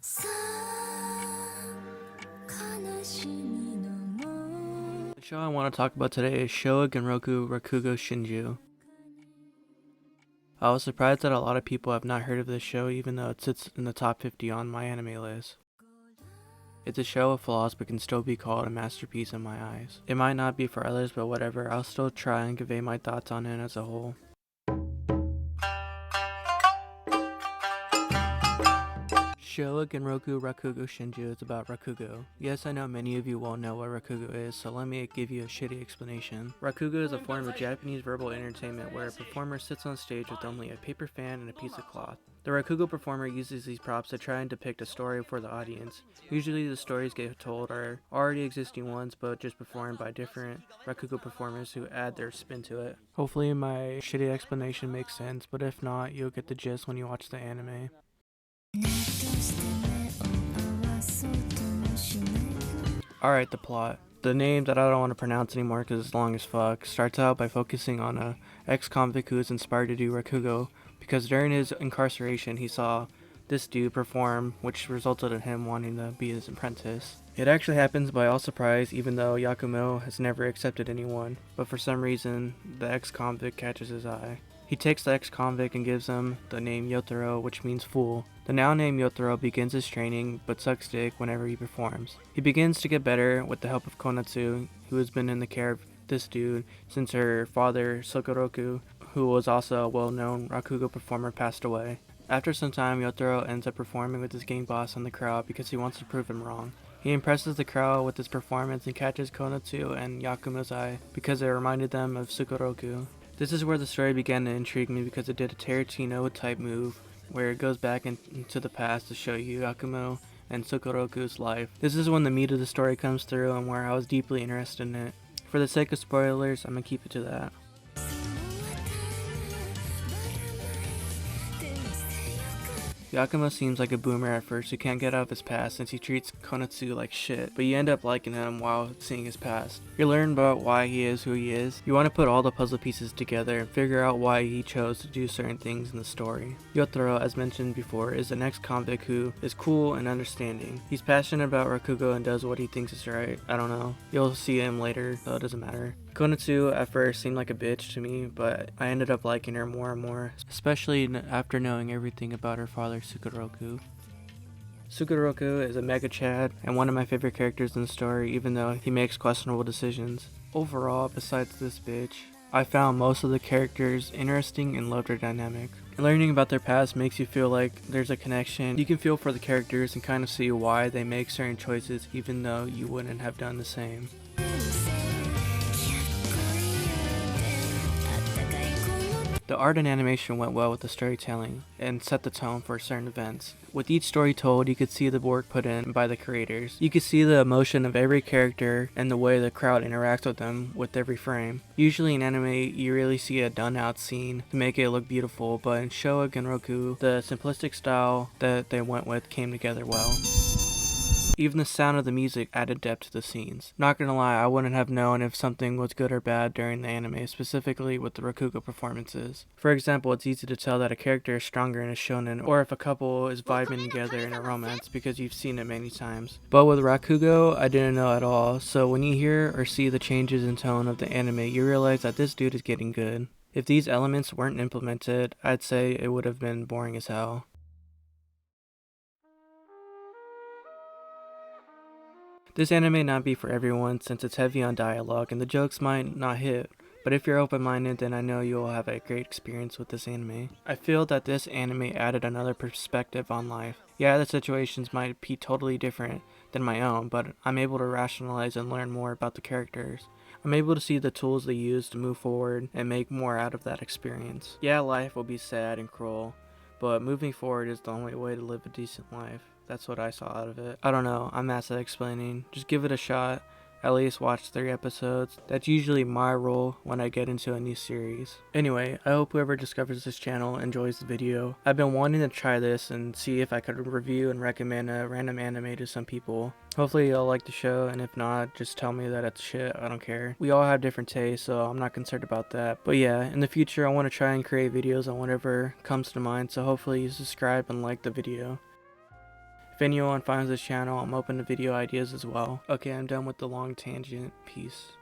The show I want to talk about today is Showa Genroku Rakugo Shinjuu. I was surprised that a lot of people have not heard of this show even though it sits in the top 50 on my anime list. It's a show with flaws but can still be called a masterpiece in my eyes. It might not be for others, but whatever, I'll still try and convey my thoughts on it as a whole. Showa Genroku Rakugo Shinjuu is about Rakugo. Yes, I know many of you won't know what Rakugo is, so let me give you a shitty explanation. Rakugo is a form of Japanese verbal entertainment where a performer sits on stage with only a paper fan and a piece of cloth. The Rakugo performer uses these props to try and depict a story for the audience. Usually the stories get told are already existing ones, but just performed by different Rakugo performers who add their spin to it. Hopefully my shitty explanation makes sense, but if not, you'll get the gist when you watch the anime. Alright, the plot. The name that I don't want to pronounce anymore because it's long as fuck starts out by focusing on a ex-convict who is inspired to do Rakugo because during his incarceration he saw this dude perform, which resulted in him wanting to be his apprentice. It actually happens by all surprise, even though Yakumo has never accepted anyone, but for some reason the ex-convict catches his eye. He takes the ex-convict and gives him the name Yotaro, which means fool. The now named Yotaro begins his training, but sucks dick whenever he performs. He begins to get better with the help of Konatsu, who has been in the care of this dude since her father, Sokoroku, who was also a well-known Rakugo performer, passed away. After some time, Yotaro ends up performing with his gang boss in the crowd because he wants to prove him wrong. He impresses the crowd with his performance and catches Konatsu and Yakumo's eye because it reminded them of Sokoroku. This is where the story began to intrigue me because it did a Tarantino type move where it goes back into the past to show you Yakumo and Sokoroku's life. This is when the meat of the story comes through and where I was deeply interested in it. For the sake of spoilers, I'm gonna keep it to that. Yakumo seems like a boomer at first who can't get out of his past since he treats Konatsu like shit, but you end up liking him while seeing his past. You learn about why he is who he is. You want to put all the puzzle pieces together and figure out why he chose to do certain things in the story. Yotaro, as mentioned before, is an ex-convict who is cool and understanding. He's passionate about Rakugo and does what he thinks is right. I don't know. You'll see him later, so it doesn't matter. Konatsu at first seemed like a bitch to me, but I ended up liking her more and more, especially after knowing everything about her father, Sukoroku. Sukoroku is a mega chad and one of my favorite characters in the story, even though he makes questionable decisions. Overall, besides this bitch, I found most of the characters interesting and loved their dynamic. Learning about their past makes you feel like there's a connection. You can feel for the characters and kind of see why they make certain choices even though you wouldn't have done the same. The art and animation went well with the storytelling and set the tone for certain events. With each story told, you could see the work put in by the creators. You could see the emotion of every character and the way the crowd interacts with them with every frame. Usually in anime, you really see a done out scene to make it look beautiful, but in Showa Genroku, the simplistic style that they went with came together well. Even the sound of the music added depth to the scenes. Not gonna lie, I wouldn't have known if something was good or bad during the anime, specifically with the Rakugo performances. For example, it's easy to tell that a character is stronger in a shonen, or if a couple is vibing together in a romance because you've seen it many times. But with Rakugo, I didn't know at all, so when you hear or see the changes in tone of the anime, you realize that this dude is getting good. If these elements weren't implemented, I'd say it would have been boring as hell. This anime may not be for everyone since it's heavy on dialogue and the jokes might not hit, but if you're open-minded then I know you'll have a great experience with this anime. I feel that this anime added another perspective on life. Yeah, the situations might be totally different than my own, but I'm able to rationalize and learn more about the characters. I'm able to see the tools they use to move forward and make more out of that experience. Yeah, life will be sad and cruel, but moving forward is the only way to live a decent life. That's what I saw out of it. I don't know, I'm massive at explaining. Just give it a shot. At least watch 3 episodes. That's usually my role when I get into a new series. Anyway, I hope whoever discovers this channel enjoys the video. I've been wanting to try this and see if I could review and recommend a random anime to some people. Hopefully y'all like the show, and if not, just tell me that it's shit, I don't care. We all have different tastes, so I'm not concerned about that. But yeah, in the future I want to try and create videos on whatever comes to mind, so hopefully you subscribe and like the video. If anyone finds this channel, I'm open to video ideas as well. Okay, I'm done with the long tangent. Peace.